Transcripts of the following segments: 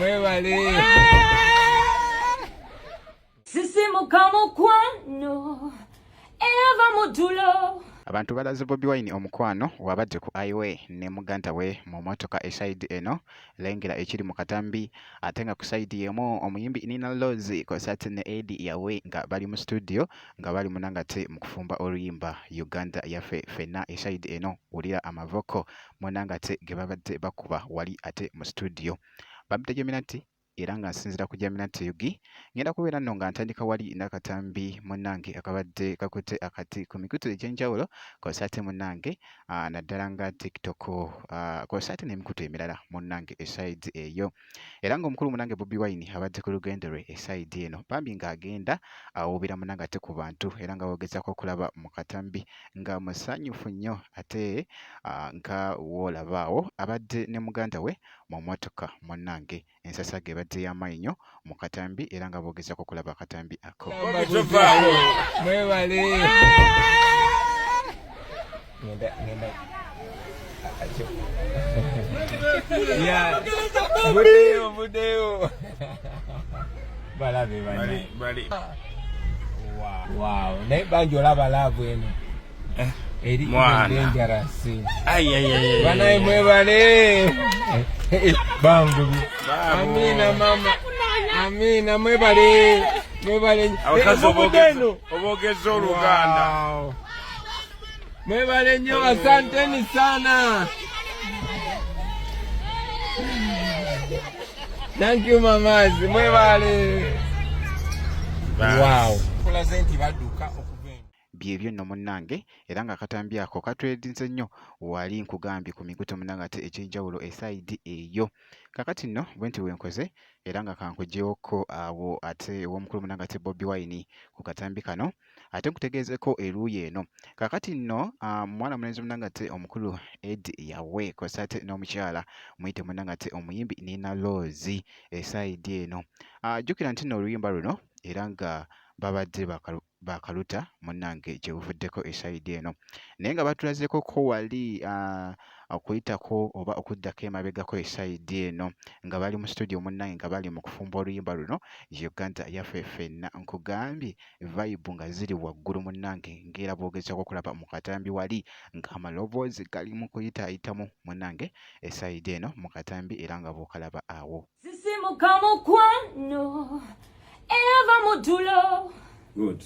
Mwebale. Sisi mukwano eva mutulo. Abantu balaze Bobi Wine omukwano wabadde ku highway ne muganda we mu motoka eside eno lengera ekiri mu katambi ate nga ku side yemu omuyimbi Nina Rose kosate ne Eddie yawe nga bali mu studio nga bali munangate mu kufumba oluyimba Uganda yafe fena eside eno ulira amavoko munangate ge babadde bakuba wali ate mu studio babde geminati era nga nsinzira ku Jaminati Yugi ngenda kubeera nno nga ntandika wali n'akatambi munnange akabadde kakutte akati ku mikutu egy'enjawulo kosate munnange naddala nga TikTok kosate n'emikutu emirala munnange eside eyo era ng'omukulu munnange Bobi Wine abadde ku lugendo lwe eside eno bambi ng'agenda awuubira munnange ate ku bantu era nga wogezaako okulaba mu katambi nga musanyufu nnyo ate nga woolabaawo abadde ne muganda we mu motoka munnange ensasa ge badde y'amaanyi mu katambi era nga bogezaako okulaba akatambi ako. Mwebale. Budeo. Balabe bali. Wow. Naye banjo olaba laavu eno. Eri dangerous. Ay. Banaye mwebale. Bangu. Amina mama. Amina mwebale. Abakazi obogeza Oluganda. Mwebale nnyo, asanteni sana. Thank you mamazi, mwebale. Wow. Kulazenti baduka okuveni. Byebyo nno munnange era nga akatambi ako katwedinze nnyo wali nkugambye ku mikutu munnange ate eky'enjawulo eside eyo kakati nno bwe nti wenkoze era nga kankugyeeko awo ate ew'omukulu munnange ate Bobi Wine ku katambi kano ate nkutegeezeko eruuyi eno kakati nno mwana mulenzi munnange ate omukulu Eddie yawe kosa ate n'omukyala muyite munnange ate omuyimbi Nina Rose eside eno jjukira nti nno oluyimba luno era nga babadde bakaluta munnange gye buvuddeko eside eno naye nga batulazeko ko wali okuyitako oba okuddako emabegako eside eno nga bali mu studio munnange nga bali mu kufumba oluyimba luno Uganda yaffe ffenna nkugambye vibe nga ziri waggulu munnange ng'era boogezako okulaba mu katambi wali ng'amaloboozi gali mu kuyitaayitamu munnange eside eno mu katambi era nga bw'okalaba awo. Sisi mukwano eva mutulo. Good.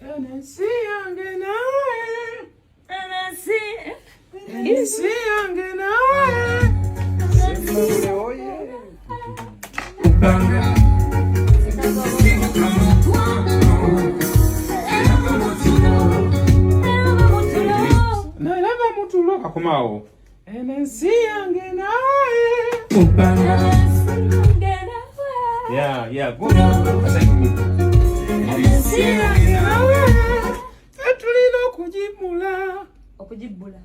NC yange nawe. NC yange nawe. Nalaba mutulo akomawo. NC yange nawe. Yeah, good. Tulina okugibula. Okukibula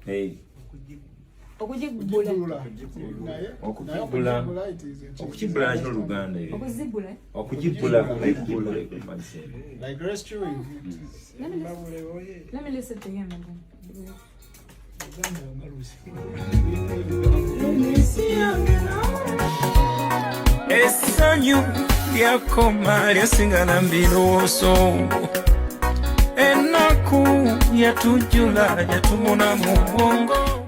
nakyo Oluganda eyo. Okugibula. Like rescuing. Let me listen to him and then. Essanyu lyakoma lyasingana mbirooso ennaku yatujjula yatumuna mu bwongo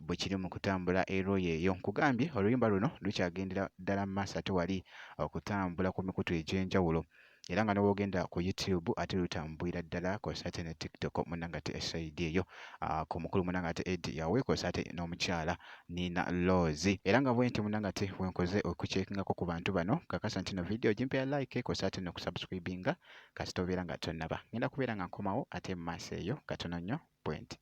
bwe kiri mu kutambula eroyi eyo nkugambye oluyimba luno lukyagendera ddala mu maaso ate wali okutambula ku mikutu egy'enjawulo era nga n'obwogenda ku YouTube ate lutambulira ddala kosa ate ne TikTok munnange ate eside eyo ku mukulu munnange ate Eddie yawe kosa ate n'omukyala Nina Rose era nga bwe nti munnange ate wenkoze okukyekingako ku bantu bano kakasa nti no video gimpya like kosa ate n'okusubscribinga kasita obeera nga tonnaba ngenda kubeera nga nkomawo ate mu maaso eyo katono nnyo bwe nti